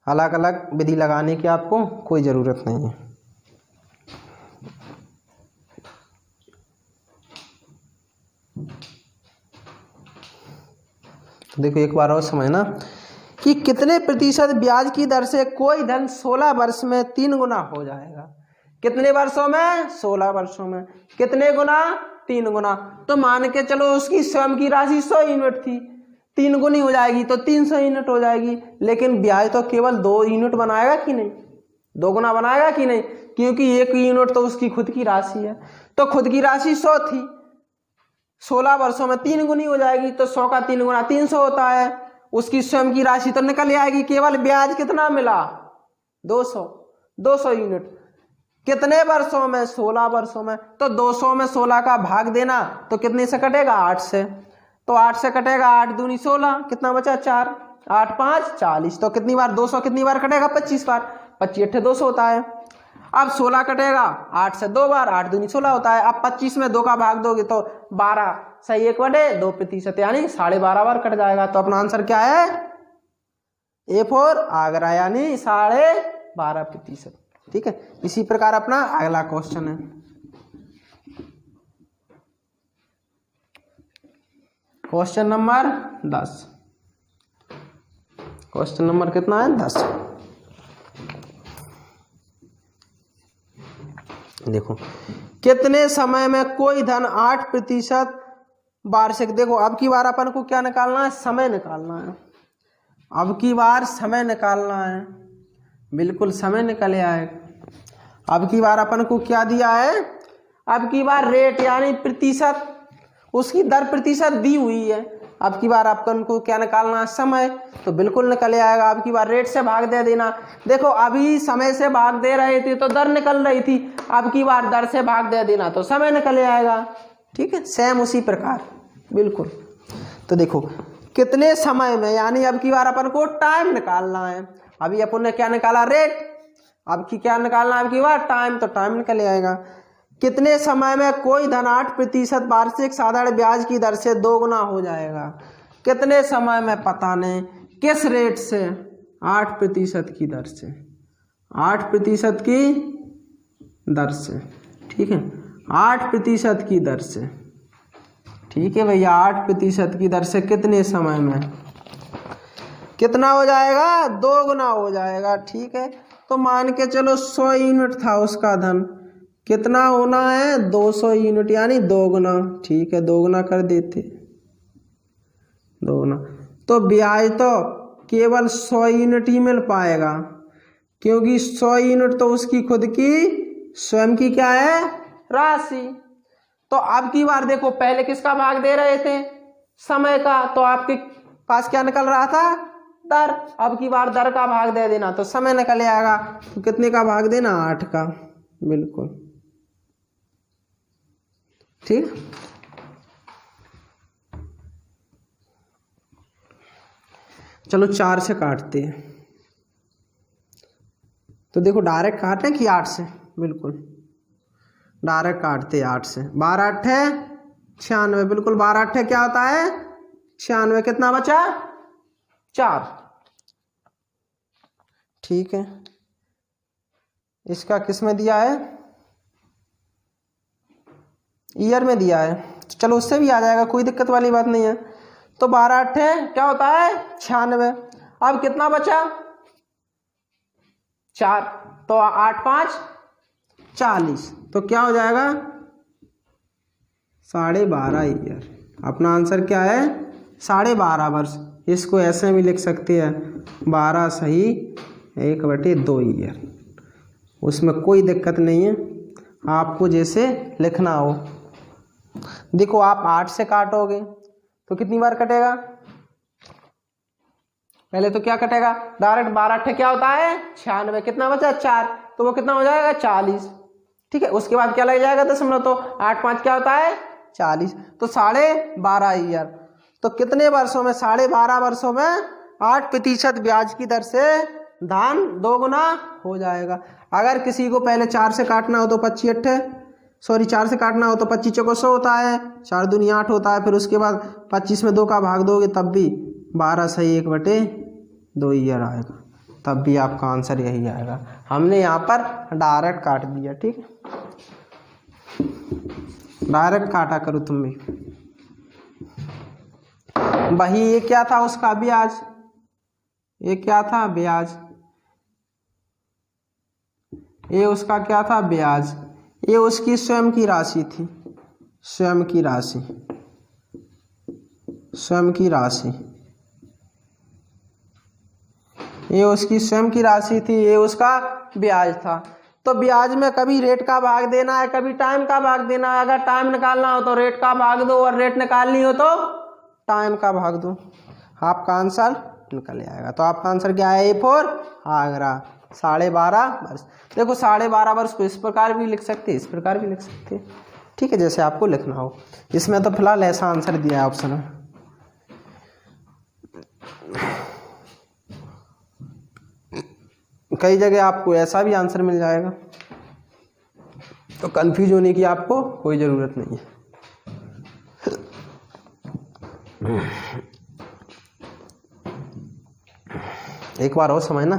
अलग अलग विधि लगाने की आपको कोई ज़रूरत नहीं है। देखो एक बार और समझना कि कितने प्रतिशत ब्याज की दर से कोई धन 16 वर्ष में 3 गुना हो जाएगा। कितने वर्षों में? 16 वर्षों में। कितने गुना? 3 गुना। तो मान के चलो उसकी स्वयं की राशि 100 यूनिट थी, 3 गुनी हो जाएगी तो 300 यूनिट हो जाएगी। लेकिन ब्याज तो केवल 2 यूनिट बनाएगा कि नहीं, 2 गुना बनाएगा कि नहीं, क्योंकि 1 यूनिट तो उसकी खुद की राशि है। तो खुद की राशि 100 थी, 16 वर्षों में 3 गुनी हो जाएगी, तो 100 का 3 गुना 300 होता है। उसकी स्वयं की राशि तो निकल आएगी, केवल ब्याज कितना मिला? 200 यूनिट। कितने वर्षों में? 16 वर्षों में। तो 200 में 16 का भाग देना तो कितने से कटेगा? 8 से। तो 8 से कटेगा, 8 दूनी 16, कितना बचा? 4, 8 5 40। तो कितनी बार 200 कितनी बार कटेगा? 25 बार। 25 8 200 होता है। अब 16 कटेगा 8 से 2 बार, 8 दूनी 16 होता है। अब 25 में 2 का भाग दोगे तो 12 सही 1/2% यानी 12.5 बार कट जाएगा। तो अपना आंसर क्या है? A फॉर आगरा यानी 12.5%। ठीक है, इसी प्रकार अपना अगला क्वेश्चन है। Question number 10। क्वेश्चन नंबर कितना है? 10। देखो, कितने समय में कोई धन 8% वार्षिक। देखो अब की बार अपन को क्या निकालना है? समय निकालना है। अब की बार समय निकालना है, बिल्कुल समय निकले आएगा। अब की बार अपन को क्या दिया है? अब की बार रेट यानी प्रतिशत, उसकी दर प्रतिशत दी हुई है। अब की बार अपन को क्या निकालना है? समय। तो बिल्कुल निकल आएगा। अब की बार रेट से भाग दे देना। देखो अभी समय से भाग दे रहे थे तो दर निकल रही थी, अब की बार दर से भाग दे देना तो समय निकल आएगा। ठीक है, सेम उसी प्रकार बिल्कुल। तो देखो कितने समय में, यानी अब की बार अपन को टाइम निकालना है। अभी अपन ने क्या निकाला? रेट। अब की क्या निकालना है? अब की बार टाइम, तो टाइम निकल आएगा। कितने समय में कोई धन 8% वार्षिक साधारण ब्याज की दर से 2 गुना हो जाएगा। कितने समय में? पता नहीं। किस रेट से? 8% की दर से, 8% की दर से। ठीक है, 8% की दर से। ठीक है भैया, 8% की दर से कितने समय में कितना हो जाएगा? 2 गुना हो जाएगा। ठीक है, तो मान के चलो 100 यूनिट था उसका धन, कितना होना है? 200 यूनिट यानी 2 गुना। ठीक है, 2 गुना कर देते, 2 गुना। तो ब्याज तो केवल 100 यूनिट ही मिल पाएगा, क्योंकि 100 यूनिट तो उसकी खुद की स्वयं की क्या है? राशि। तो अब की बार देखो, पहले किसका भाग दे रहे थे? समय का। तो आपके पास क्या निकल रहा था? दर। अब की बार दर का भाग दे देना तो समय निकल आएगा। तो कितने का भाग देना? 8 का। बिल्कुल ठीक। चलो 4 से काटते हैं। तो देखो डायरेक्ट काटें कि 8 से? बिल्कुल डायरेक्ट काटते हैं 8 से। 12 8 96। बिल्कुल 12 8 क्या होता है? 96। कितना बचा? 4। ठीक है, इसका किस में दिया है? ईयर में दिया है। चलो उससे भी आ जाएगा, कोई दिक्कत वाली बात नहीं है। तो 12 8 क्या होता है? 96। अब कितना बचा? 4। तो 8 5 40। तो क्या हो जाएगा? 12.5 ईयर। अपना आंसर क्या है? 12.5 वर्ष। इसको ऐसे भी लिख सकते हैं 12 सही 1/2 ईयर। उसमें कोई दिक्कत नहीं है, आपको जैसे लिखना हो। देखो आप 8 से काटोगे तो कितनी बार कटेगा? पहले तो क्या कटेगा? डायरेक्ट 12 8 क्या होता है? 96। कितना बचा? 4। तो वो कितना हो जाएगा? 40। ठीक है, उसके बाद क्या लग जाएगा? दशमलव। तो 8 5 क्या होता है? 40। तो 12.5 ईयर। तो कितने वर्षों में? 12.5 वर्षों में 8% ब्याज की दर से धन 2 गुना हो जाएगा। अगर किसी को पहले 4 से काटना हो तो 4 से काटना हो तो 25 चौको 100 होता है, 4 दूनी 8 होता है। फिर उसके बाद 25 में 2 का भाग दोगे तब भी 12 सही 1/2 ईयर आएगा, तब भी आपका आंसर यही आएगा। हमने यहाँ पर डायरेक्ट काट दिया। ठीक है, डायरेक्ट काटा करो तुम भी। वही ये क्या था? उसका ब्याज। ये क्या था? ब्याज। ये उसका क्या था? ब्याज। ये उसकी स्वयं की राशि थी, स्वयं की राशि, स्वयं की राशि। ये उसकी स्वयं की राशि थी, ये उसका ब्याज था। तो ब्याज में कभी रेट का भाग देना है, कभी टाइम का भाग देना है। अगर टाइम निकालना हो तो रेट का भाग दो, और रेट निकालनी हो तो टाइम का भाग दो, आपका आंसर निकल आएगा। तो आपका आंसर क्या है? A4 आगरा। 12.5 वर्ष। देखो 12.5 वर्ष को इस प्रकार भी लिख सकते, इस प्रकार भी लिख सकते, ठीक है, जैसे आपको लिखना हो। इसमें तो फिलहाल ऐसा आंसर दिया है ऑप्शन में। कई जगह आपको ऐसा भी आंसर मिल जाएगा, तो कंफ्यूज होने की आपको कोई ज़रूरत नहीं है। एक बार और समझना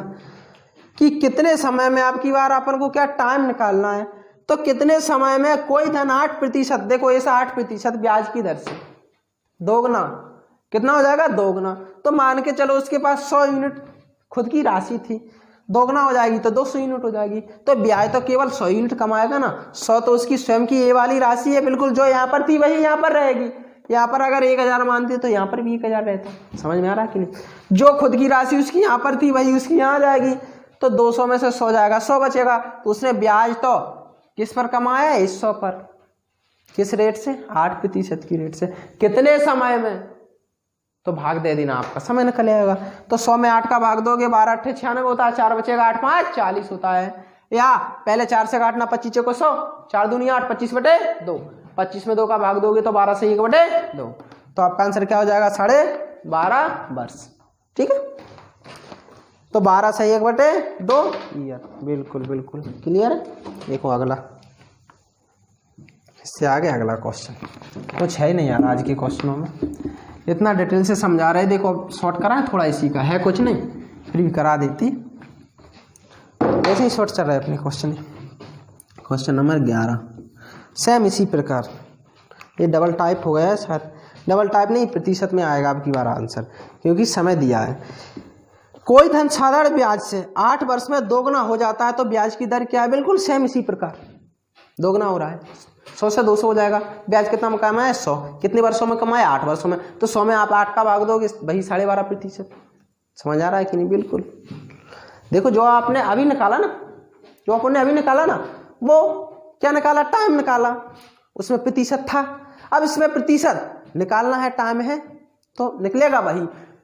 कि कितने समय में, आपकी बार अपन को क्या टाइम निकालना है, तो कितने समय में कोई धन 8%, देखो ऐसा 8% ब्याज की दर से दोगुना, कितना हो जाएगा? दोगुना। तो मान के चलो उसके पास 100 यूनिट खुद की राशि थी, दोगुना हो जाएगी तो 200 यूनिट हो जाएगी। तो ब्याज तो केवल 100 यूनिट कमाएगा ना। 100 तो उसकी स्वयं की ये वाली राशि है, बिल्कुल जो यहाँ पर थी वही यहाँ पर रहेगी। यहाँ पर अगर 1000 मानते तो यहाँ पर भी 1000 रहता। समझ में आ रहा है कि नहीं? जो खुद की राशि उसकी यहाँ पर थी वही उसकी यहाँ जाएगी। तो 200 में से 100 जाएगा, 100 बचेगा। तो उसने ब्याज तो किस पर कमाया है? 100 पर। किस रेट से? 8% की रेट से। कितने समय में? तो भाग दे देना, आपका समय निकल आएगा। तो 100 में 8 का भाग दोगे, 12 8 96 होता है, 4 बचेगा, 8 5 40 होता है। या पहले 4 से काटना, 25 को 100, 4 दूनी 8, 25/2। 25 में 2 का भाग दोगे तो 12 से 1/2। तो आपका आंसर क्या हो जाएगा? 12.5 वर्ष। ठीक है, तो 12 से 1/2 ईयर। बिल्कुल बिल्कुल क्लियर है। देखो अगला, इससे आगे अगला क्वेश्चन कुछ है नहीं यार, आज के क्वेश्चनों में इतना डिटेल से समझा रहे। देखो शॉर्ट करा है थोड़ा, इसी का है कुछ नहीं, फिर भी करा देती। ऐसे ही शॉर्ट चल रहा है अपने क्वेश्चन। क्वेश्चन नंबर 11 सेम इसी प्रकार, ये डबल टाइप हो गया है शायद, डबल टाइप नहीं, प्रतिशत में आएगा आपकी बार आंसर, क्योंकि समय दिया है। कोई धन साधारण ब्याज से 8 वर्ष में दोगुना हो जाता है तो ब्याज की दर क्या है? बिल्कुल सेम इसी प्रकार, दोगुना हो रहा है। 100 से 200 हो जाएगा। ब्याज कितना कमाया है? 100। कितने वर्षों में कमाया? 8 वर्षों में। तो 100 में आप 8 का भाग दोगे, वही 12.5%। समझ आ रहा है कि नहीं? बिल्कुल। देखो जो आपने अभी निकाला ना, जो आपने अभी निकाला ना, वो क्या निकाला? टाइम निकाला, उसमें प्रतिशत था। अब इसमें प्रतिशत निकालना है, टाइम है, तो निकलेगा वही।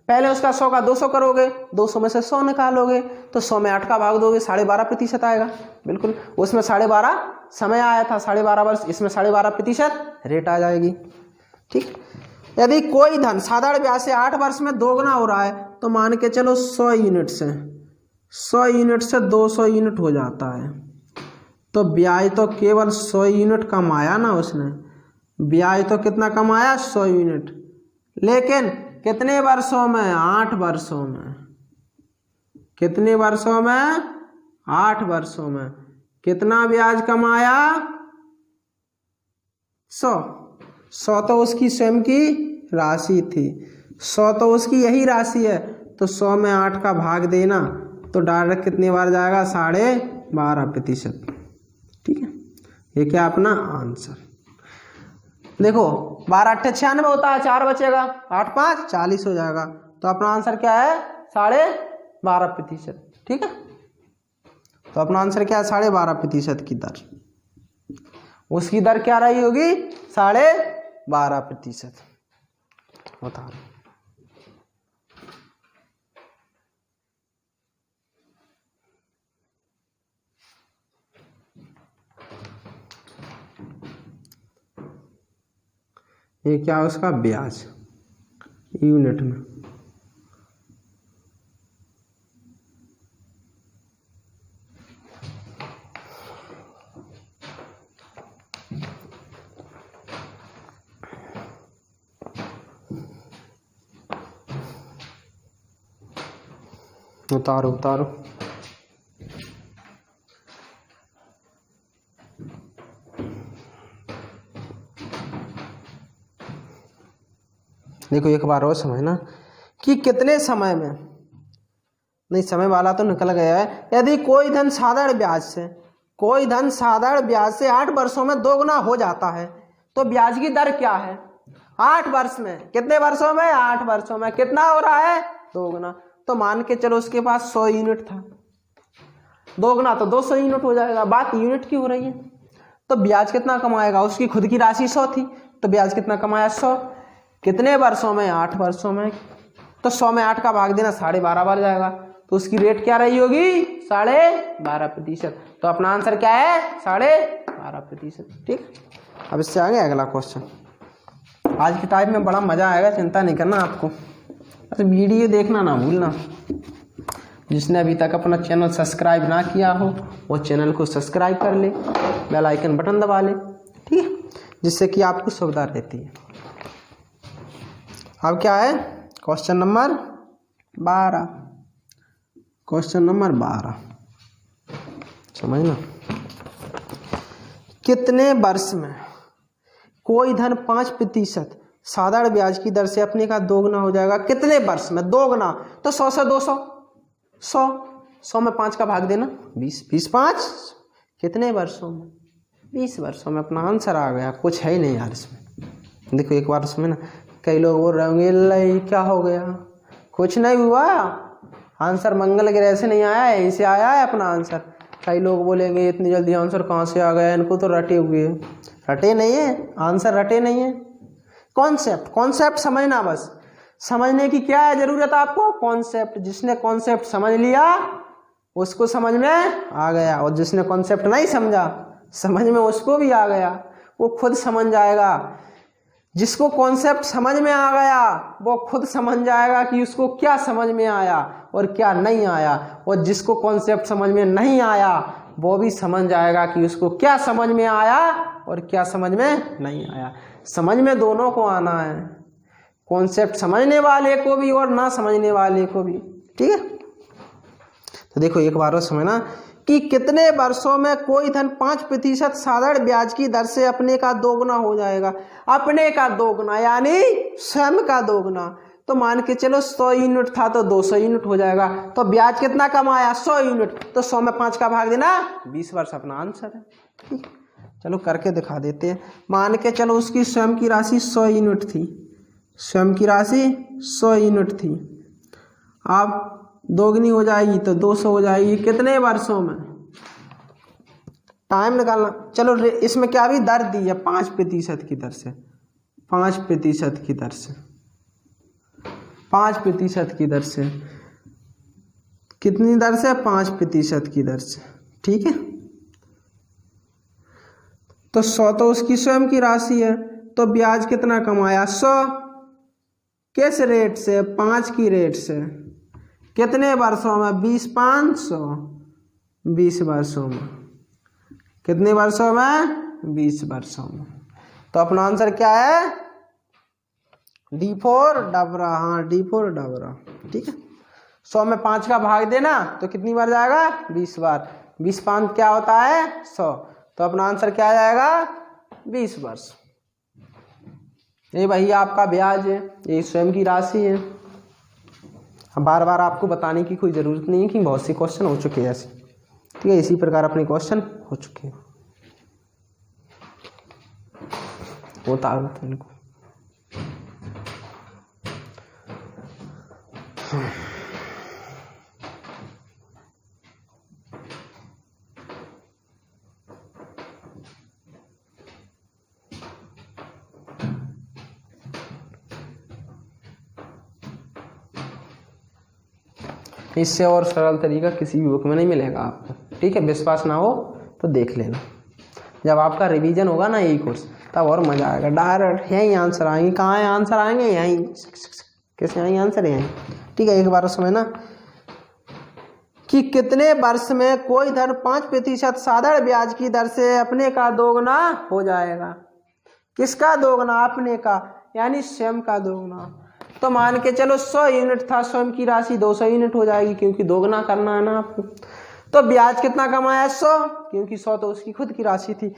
पहले उसका 100 का 200 करोगे, 200 में से 100 निकालोगे, तो 100 में 8 का भाग दोगे, 12.5% आएगा। बिल्कुल, उसमें 12.5 समय आया था, 12.5 वर्ष, इसमें 12.5% रेट आ जाएगी। ठीक, यदि कोई धन साधारण ब्याज से 8 वर्ष में दोगुना हो रहा है तो मान के चलो 100 यूनिट से 200 यूनिट हो जाता है, तो ब्याज तो केवल 100 यूनिट कमाया ना उसने। ब्याज तो कितना कमाया? 100 यूनिट। लेकिन कितने वर्षों में? 8 वर्षों में। कितने वर्षों में? 8 वर्षों में। कितना ब्याज कमाया? 100 तो उसकी स्वयं की राशि थी, 100 तो उसकी यही राशि है, तो 100 में 8 का भाग देना, तो डायरेक्ट कितने बार जाएगा? 12.5%। ठीक है, ये क्या अपना आंसर। देखो 12 8 96 होता है, 4 बचेगा, 8 5 40 हो जाएगा। तो अपना आंसर क्या है? 12.5%। ठीक है, तो अपना आंसर क्या है? 12.5% की दर। उसकी दर क्या रही होगी? 12.5%। बता रहा ये क्या है? उसका ब्याज यूनिट में। उतारो उतारो। देखो एक बार और समझना कि कितने समय में नहीं, समय वाला तो निकल गया है। यदि कोई धन साधारण ब्याज से 8 वर्षों में दोगुना हो जाता है तो ब्याज की दर क्या है? 8 वर्ष में, कितने वर्षों में? 8 वर्षों में कितना हो रहा है? दोगुना। तो मान के चलो उसके पास 100 यूनिट था, दोगुना तो 200 यूनिट हो जाएगा। बात यूनिट की हो रही है। तो ब्याज कितना कमाएगा? उसकी खुद की राशि 100 थी, तो ब्याज कितना कमाया? 100। कितने वर्षों में? 8 वर्षों में। तो 100 में 8 का भाग देना, 12.5 बार जाएगा। तो उसकी रेट क्या रही होगी? 12.5%। तो अपना आंसर क्या है? 12.5%। ठीक। अब इससे आगे अगला क्वेश्चन। आज के टाइप में बड़ा मजा आएगा, चिंता नहीं करना आपको, बस वीडियो देखना ना भूलना। जिसने अभी तक अपना चैनल सब्सक्राइब ना किया हो वो चैनल को सब्सक्राइब कर ले, बेल आइकन बटन दबा ले, ठीक है, जिससे कि आपको सुविधा रहती है। अब क्या है? Question number 12। क्वेश्चन नंबर 12 समझना। कितने वर्ष में कोई धन 5% साधारण ब्याज की दर से अपने का दोगुना हो जाएगा? कितने वर्ष में दोगुना? तो 100 से 200, 100 में 5 का भाग देना, 20, 20 5 कितने वर्षों में? 20 वर्षों में। अपना आंसर आ गया। कुछ है ही नहीं यार इसमें। देखो एक बार इसमें ना कई लोग बोल रहे होंगे लाई क्या हो गया, कुछ नहीं हुआ, आंसर मंगल ग्रह से नहीं आया है, इसे आया है अपना आंसर। कई लोग बोलेंगे इतनी जल्दी आंसर कहाँ से आ गया, इनको तो रटे हुए। रटे नहीं है आंसर, रटे नहीं है। कॉन्सेप्ट समझना, बस समझने की क्या है जरूरत आपको? कॉन्सेप्ट। जिसने कॉन्सेप्ट समझ लिया उसको समझ में आ गया, और जिसने कॉन्सेप्ट नहीं समझा समझ में उसको भी आ गया, वो खुद समझ जाएगा। जिसको कॉन्सेप्ट समझ में आ गया वो खुद समझ जाएगा कि उसको क्या समझ में आया और क्या नहीं आया, और जिसको कॉन्सेप्ट समझ में नहीं आया वो भी समझ जाएगा कि उसको क्या समझ में आया और क्या समझ में नहीं आया। समझ में दोनों को आना है, कॉन्सेप्ट समझने वाले को भी और ना समझने वाले को भी, ठीक है। तो देखो एक बार और समझना कि कितने वर्षों में कोई धन 5% साधारण ब्याज की दर से अपने का दोगुना हो जाएगा? अपने का दोगुना यानी स्वयं का दोगुना। तो मान के चलो 100 यूनिट था तो 200 यूनिट हो जाएगा। तो ब्याज कितना कमाया? 100 यूनिट। तो 100 में 5 का भाग देना, 20 वर्ष अपना आंसर है। ठीक, चलो करके दिखा देते हैं। मान के चलो उसकी स्वयं की राशि 100 यूनिट थी, स्वयं की राशि 100 यूनिट थी। अब दोगुनी हो जाएगी तो 200 हो जाएगी। कितने वर्षों में? टाइम निकालना। चलो इसमें क्या भी दर दी है? 5% की दर से, 5% की दर से, 5% की दर से। कितनी दर से? 5% की दर से, ठीक है। तो 100 तो उसकी स्वयं की राशि है, तो ब्याज कितना कमाया? 100। किस रेट से? 5 की रेट से। कितने वर्षों में? 20 500, 20 वर्षों में। कितने वर्षों में? 20 वर्षों में। तो अपना आंसर क्या है? D4 डबरा। हाँ D4 डबरा, ठीक है। 100 में 5 का भाग देना तो कितनी बार जाएगा? 20 बार। 20 5 क्या होता है? 100। तो अपना आंसर क्या आ जाएगा? 20 वर्ष। ये वही आपका ब्याज है, ये स्वयं की राशि है। बार बार आपको बताने की कोई ज़रूरत नहीं है कि बहुत से क्वेश्चन हो चुके हैं ऐसे, ठीक है। इसी प्रकार अपने क्वेश्चन हो चुके हैं, होता है इनको। इससे और सरल तरीका किसी भी बुक में नहीं मिलेगा आपको, ठीक है। विश्वास ना हो तो देख लेना। जब आपका रिवीजन होगा ना यही कोर्स, तब और मज़ा आएगा। डायरेक्ट यहीं आंसर आएंगे। कहाँ है आंसर आएंगे? यहीं। कैसे आएंगे आंसर? यहीं, ठीक है। एक बार समझना कि कितने वर्ष में कोई धन 5% साधारण ब्याज की दर से अपने का दोगुना हो जाएगा? किसका दोगुना? अपने का, यानी स्वयं का दोगुना। तो मान के चलो 100 यूनिट था, स्वयं की राशि 200 यूनिट हो जाएगी, क्योंकि दोगुना करना है ना आपको। तो ब्याज कितना कमाया? 100, क्योंकि 100 तो उसकी खुद की राशि थी।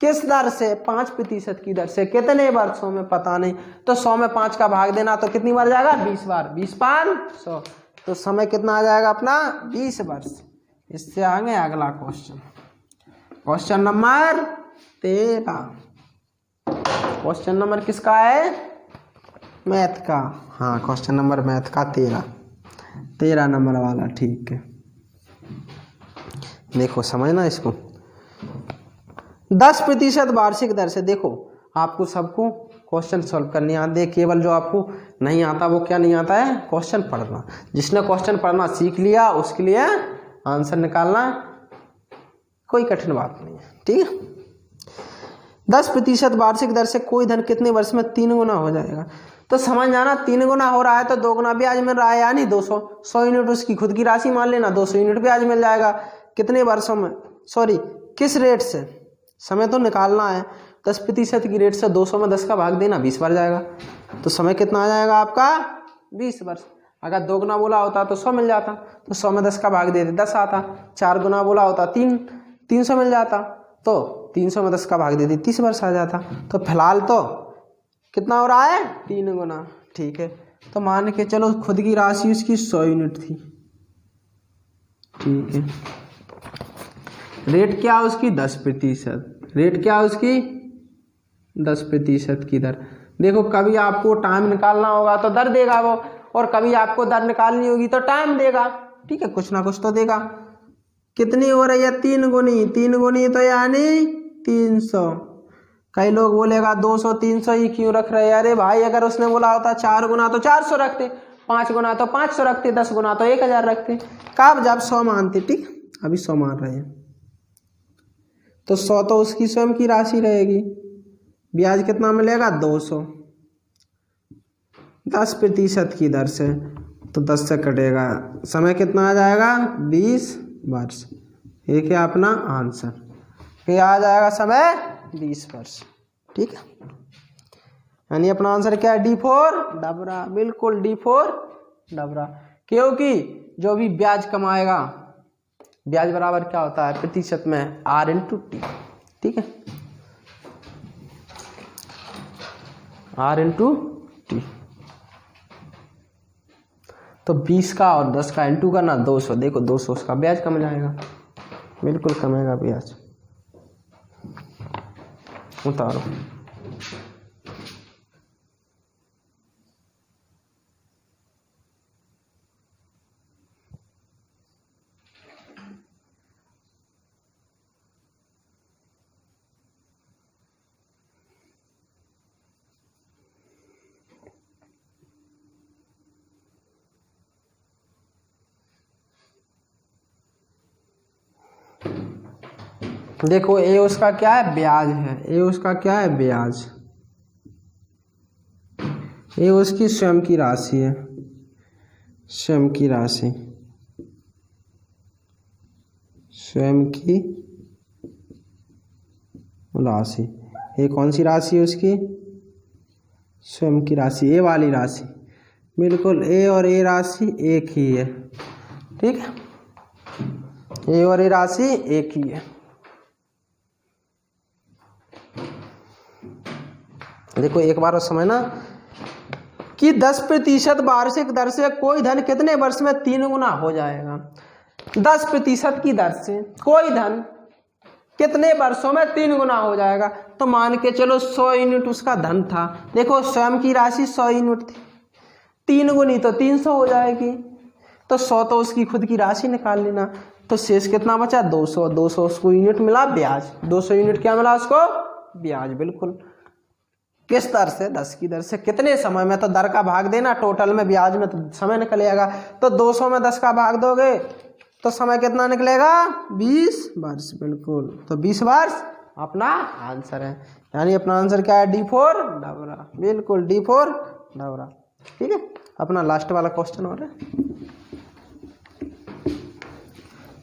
किस दर से? 5% की दर से। कितने वर्षों में? पता नहीं। तो 100 में 5 का भाग देना तो कितनी बार जाएगा? 20 बार। 20 5 100। तो समय कितना आ जाएगा अपना 20 वर्ष। इससे आगे अगला question, question number 13। Question number किसका है? मैथ का। हाँ, क्वेश्चन नंबर मैथ का 13 नंबर वाला। ठीक है, देखो समझना इसको। 10% वार्षिक दर से, देखो आपको सबको क्वेश्चन सॉल्व करनी आती है, केवल जो आपको नहीं आता वो क्या नहीं आता है? क्वेश्चन पढ़ना। जिसने क्वेश्चन पढ़ना सीख लिया उसके लिए आंसर निकालना कोई कठिन बात नहीं है। ठीक है, 10% वार्षिक दर से कोई धन कितने वर्ष में 3 गुना हो जाएगा? तो समझ जाना, 3 गुना हो रहा है तो 2 गुना ब्याज मिल रहा है, यानी 200। 100 यूनिट उसकी खुद की राशि मान लेना, 200 यूनिट ब्याज मिल जाएगा। कितने वर्षों में, सॉरी किस रेट से, समय तो निकालना है। 10% की रेट से 200 में 10 का भाग देना, 20 बार जाएगा। तो समय कितना आ जाएगा आपका? 20 वर्ष। अगर 2 गुना बोला होता तो 100 मिल जाता, तो 100 में 10 का भाग देते 10 आता। 4 गुना बोला होता 300 मिल जाता, तो 300 में 10 का भाग देते 30 वर्ष आ जाता। तो फिलहाल तो कितना हो रहा है? 3 गुना। ठीक है, तो मान के चलो खुद की राशि उसकी 100 यूनिट थी। ठीक है, रेट क्या उसकी? 10%। रेट क्या उसकी? 10% की दर। देखो कभी आपको टाइम निकालना होगा तो दर देगा वो, और कभी आपको दर निकालनी होगी तो टाइम देगा। ठीक है, कुछ ना कुछ तो देगा। कितनी हो रही है? 3 गुनी। 3 गुनी तो यानी 300। कई लोग बोलेगा 200 300 ही क्यों रख रहे हैं? अरे भाई, अगर उसने बोला होता 4 गुना तो 400 रखते, 5 गुना तो 500 रखते, 10 गुना तो 1000 रखते। कब? जब 100 मानते। ठीक, अभी 100 मान रहे हैं तो 100 तो उसकी स्वयं की राशि रहेगी। ब्याज कितना मिलेगा? 200। 10% की दर से, तो 10 से कटेगा, समय कितना आ जाएगा? 20 वर्ष। ये क्या अपना आंसर? क्या आ जाएगा? समय 20 वर्ष। ठीक है, यानी अपना आंसर क्या है? D4 डबरा। बिल्कुल D4 डबरा, क्योंकि जो भी ब्याज कमाएगा, ब्याज बराबर क्या होता है? प्रतिशत में R/T। ठीक है, R/T। तो 20 का और 10 का इंटू करना 200। देखो 200 उसका ब्याज कम जाएगा, बिल्कुल कमेगा ब्याज। उतारो। देखो ये उसका क्या है? ब्याज है। ये उसका क्या है? ब्याज। ये उसकी स्वयं की राशि है, स्वयं की राशि, स्वयं की राशि। ये कौन सी राशि है उसकी? स्वयं की राशि, ये वाली राशि। बिल्कुल, ए और ए राशि एक ही है। ठीक है, ए और ए राशि एक ही है। देखो एक बार समझना कि 10% वार्षिक दर से कोई धन कितने वर्ष में 3 गुना हो जाएगा? 10% की दर से कोई धन कितने वर्षों में 3 गुना हो जाएगा? तो मान के चलो 100 यूनिट उसका धन था। देखो स्वयं की राशि 100 यूनिट थी, 3 गुनी तो 300 हो जाएगी, तो 100 तो उसकी खुद की राशि निकाल लेना। तो शेष कितना बचा? 200। 200 उसको यूनिट मिला ब्याज। 200 यूनिट क्या मिला उसको? ब्याज। बिल्कुल, किस दर से? 10 की दर से। कितने समय में? तो दर का भाग देना, टोटल में ब्याज में तो समय निकलेगा। तो 200 में 10 का भाग दोगे तो समय कितना निकलेगा? 20 वर्ष। बिल्कुल, तो 20 वर्ष अपना आंसर है। यानी अपना आंसर क्या है? D4 डबरा। बिल्कुल D4 डबरा। ठीक है, अपना लास्ट वाला क्वेश्चन और है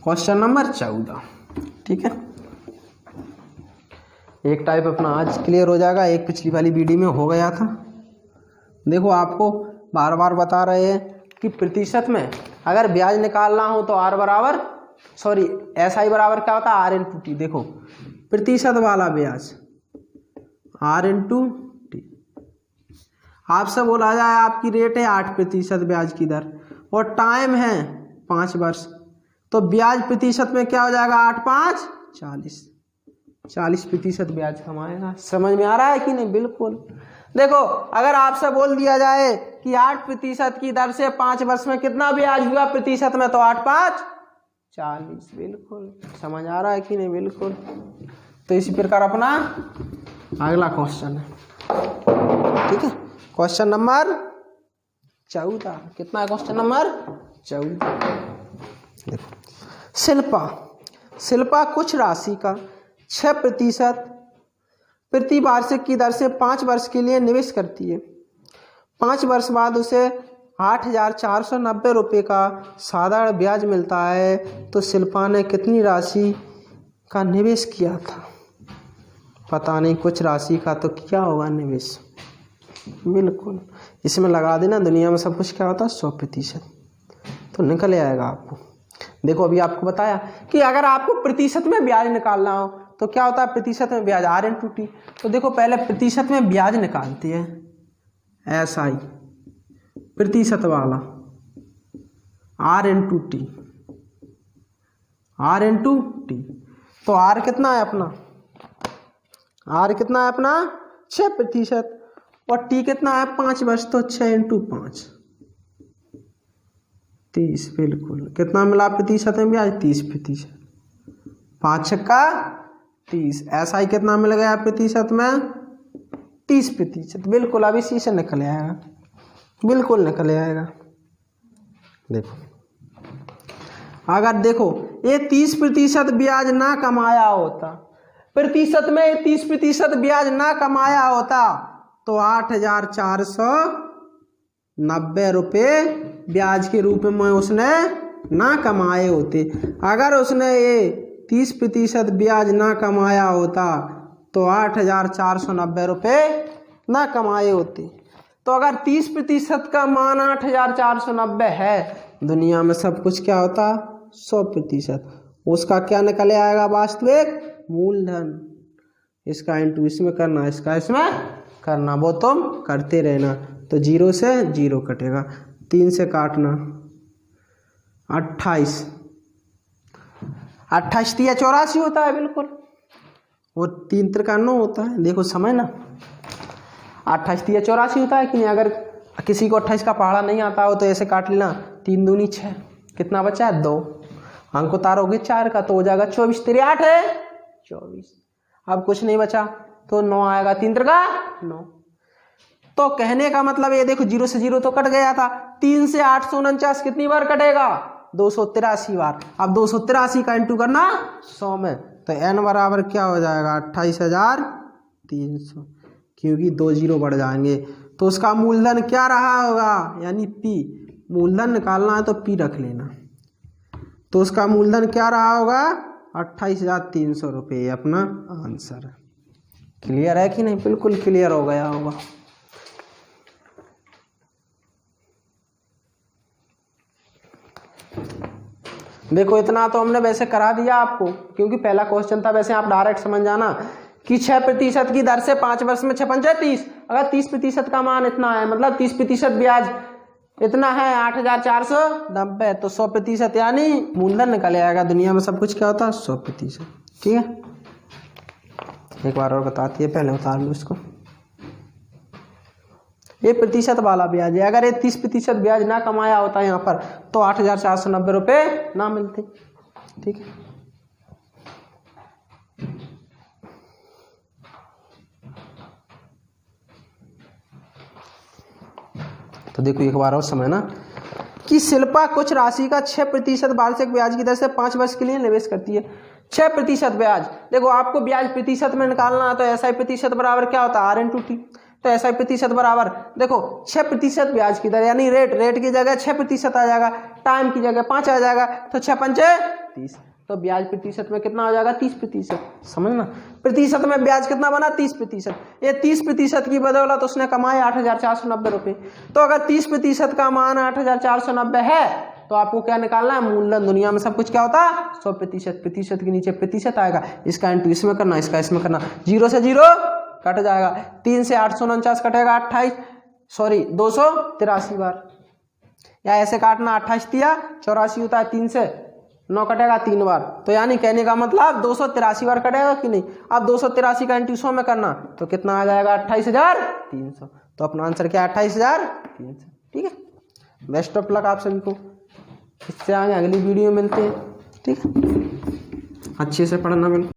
क्वेश्चन नंबर 14। ठीक है, एक टाइप अपना आज क्लियर हो जाएगा, एक पिछली वाली वीडियो में हो गया था। देखो आपको बार बार बता रहे हैं कि प्रतिशत में अगर ब्याज निकालना हो तो R बराबर, सॉरी SI बराबर क्या होता है? R/T। देखो प्रतिशत वाला ब्याज R/T। आपसे बोला जाए आपकी रेट है 8% ब्याज की दर, और टाइम है 5 वर्ष, तो ब्याज प्रतिशत में क्या हो जाएगा 8 5 40% ब्याज कमाएगा। समझ में आ रहा है कि नहीं? बिल्कुल। देखो अगर आपसे बोल दिया जाए कि 8% की दर से 5 वर्ष में कितना ब्याज हुआ प्रतिशत में, तो 8 5 40। बिल्कुल समझ आ रहा है कि नहीं? बिल्कुल। तो इसी प्रकार अपना अगला क्वेश्चन है, ठीक है, क्वेश्चन नंबर 14। कितना है क्वेश्चन नंबर 14? देखो, शिल्पा कुछ राशि का 6% प्रति वार्षिक की दर से 5 वर्ष के लिए निवेश करती है। 5 वर्ष बाद उसे 8,490 रुपये का साधारण ब्याज मिलता है। तो शिल्पा ने कितनी राशि का निवेश किया था? पता नहीं, कुछ राशि का तो क्या होगा निवेश। बिल्कुल, इसमें लगा देना, दुनिया में सब कुछ क्या होता है 100%, तो निकल आएगा आपको। देखो अभी आपको बताया कि अगर आपको प्रतिशत में ब्याज निकालना हो तो क्या होता है प्रतिशत में ब्याज R/T। तो देखो पहले प्रतिशत में ब्याज निकालते हैं, SI प्रतिशत वाला R/T। तो R कितना है अपना? R कितना है अपना? 6%। और T कितना है? 5 वर्ष, तो 6 × 5 30। बिल्कुल, कितना मिला प्रतिशत में ब्याज? 30%। 5 छक्का 30। SI कितना मिल गया प्रतिशत में? 30%। बिल्कुल, अब इसी से निकल आएगा, बिल्कुल निकल आएगा। देखो अगर देखो ये 30% ब्याज ना कमाया होता, प्रतिशत में 30% ब्याज ना कमाया होता तो 8,490 रुपये ब्याज के रूप में उसने ना कमाए होते। अगर उसने ये 30% ब्याज ना कमाया होता तो 8,490 रुपये ना कमाए होते। तो अगर 30% का मान 8,490 है, दुनिया में सब कुछ क्या होता 100%, उसका क्या निकले आएगा वास्तविक मूलधन। इसका इंटू इसमें करना, इसका इसमें करना, वो तुम करते रहना। तो 0 से 0 कटेगा, 3 से काटना, 28 3 84 होता है। बिल्कुल, वो 3 × 9 होता है। देखो समय ना, 28 3 84 होता है कि नहीं? अगर किसी को 28 का पहाड़ा नहीं आता हो तो ऐसे काट लेना, 3 दूनी 6, कितना बचा है 2, अंक उतारोगे 4 का तो हो जाएगा 24। 3 8 है 24। अब कुछ नहीं बचा तो 9 आएगा, 3 × 9। तो कहने का मतलब ये देखो 0 से 0 तो कट गया था, 3 से 849 कितनी बार कटेगा? 283 बार। अब 283 का इंटू करना 100 में, तो n बराबर क्या हो जाएगा 28,300, क्योंकि 2 0 बढ़ जाएंगे। तो उसका मूलधन क्या रहा होगा, यानी P। मूलधन निकालना है तो P रख लेना। तो उसका मूलधन क्या रहा होगा 28,300 रुपये, अपना आंसर। क्लियर है कि नहीं? बिल्कुल क्लियर हो गया होगा। देखो इतना तो हमने वैसे करा दिया आपको, क्योंकि पहला क्वेश्चन था। वैसे आप डायरेक्ट समझ जाना कि 6% की दर से 5 वर्ष में 6 पंचे 30। अगर 30% का मान इतना है, मतलब 30% ब्याज इतना है 8,490, तो 100% यानी मूलधन निकल आएगा। दुनिया में सब कुछ क्या होता है 100%। ठीक है, एक बार और बताती है, पहले उतार लो इसको। ये प्रतिशत वाला ब्याज है। अगर ये 30% ब्याज ना कमाया होता यहाँ पर तो 8,490 रुपये ना मिलते। ठीक है, तो देखो एक बार और समझना कि शिल्पा कुछ राशि का 6% वार्षिक ब्याज की दर से 5 वर्ष के लिए निवेश करती है। 6% ब्याज, देखो आपको ब्याज प्रतिशत में निकालना है तो SI प्रतिशत बराबर क्या होता है R/T। तो SI प्रतिशत बराबर देखो 6% ब्याज की दर, यानी रेट की जगह 6% आ जाएगा, टाइम की जगह 5 आ जाएगा, तो 6 पंचे 30। तो ब्याज प्रतिशत में कितना हो जाएगा 30%। समझना, प्रतिशत में ब्याज कितना बना 30%। ये 30% की बदौलत उसने कमाए 8,490 रुपये। तो अगर 30% का मान 8,490 है तो आपको क्या निकालना है मूलधन। दुनिया में सब कुछ क्या होता है 100%। प्रतिशत के नीचे प्रतिशत आएगा, इसका इंटू इसमें करना, इसका इसमें करना, 0 से 0 कट जाएगा, 3 से 849 कटेगा 283 बार। या ऐसे काटना, 28 दिया 84 होता है 3 से, 9 कटेगा 3 बार, तो यानी कहने का मतलब 283 बार कटेगा कि नहीं। अब 283 का इंटू 100 में करना तो कितना आ जाएगा 28,300। तो अपना आंसर क्या है 28,300। ठीक है, बेस्ट ऑफ लक आप सभी को। इससे आगे अगली वीडियो मिलते हैं। ठीक है, अच्छे से पढ़ना बिल्कुल।